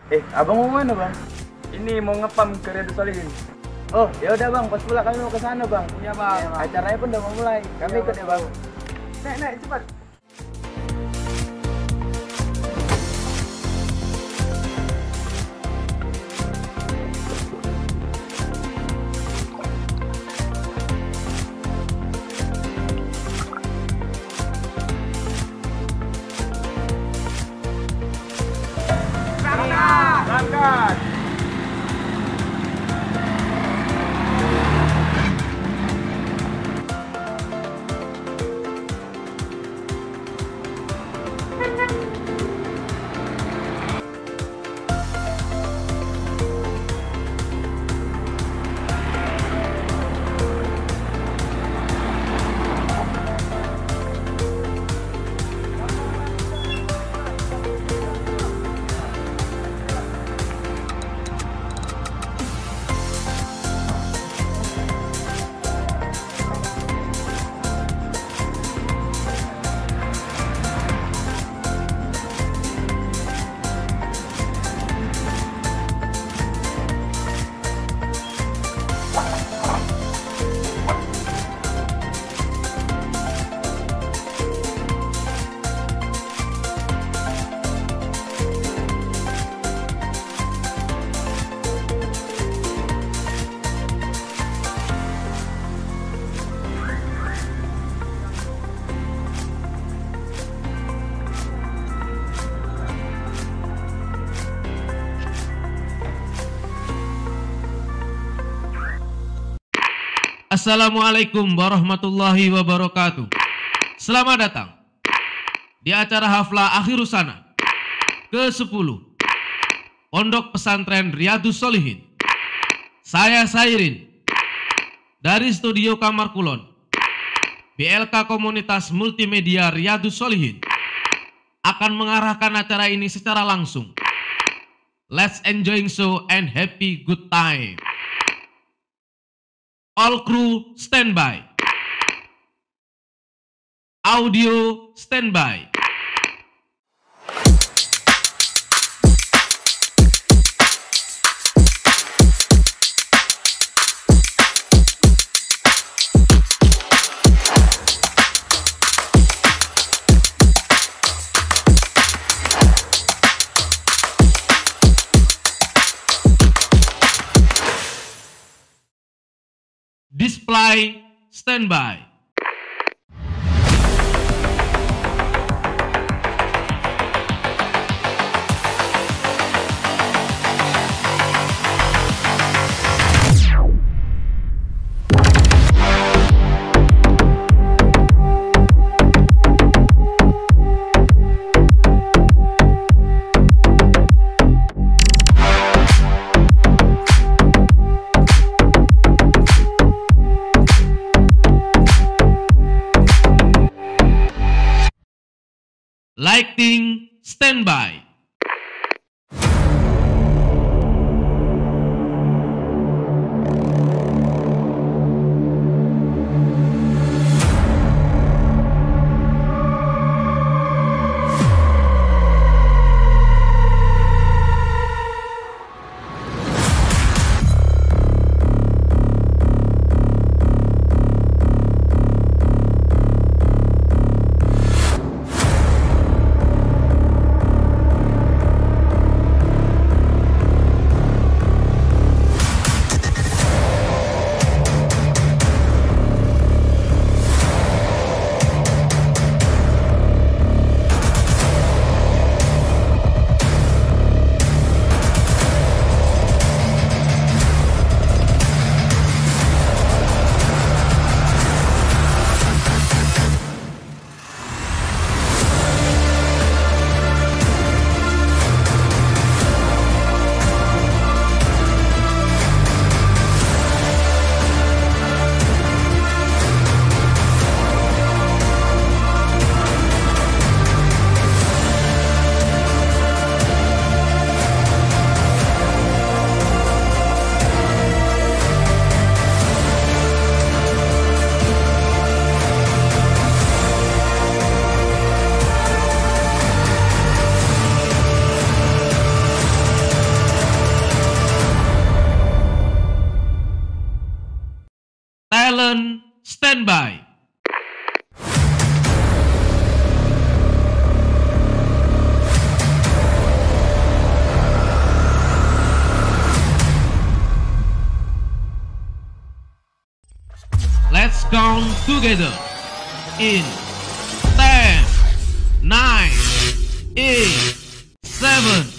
Abang mau mana bang? Ini mau ngepam ke Riyadus Sholihin. Oh ya udah bang, pas pula kami mau ke sana bang. Iya bang. Acaranya pun udah mau mulai. Kami Iya, ikut ya bang. Naik cepat. Berangkat. Assalamualaikum warahmatullahi wabarakatuh. Selamat datang di acara Haflah Akhirus Sana ke-10 Pondok Pesantren Riyadus Sholihin. Saya Sairin dari Studio Kamar Kulon, BLK Komunitas Multimedia Riyadus Sholihin akan mengarahkan acara ini secara langsung. Let's enjoying show and happy good time. All crew standby. Audio standby. Display standby. Lighting standby. together in 10, 9, 8, 7,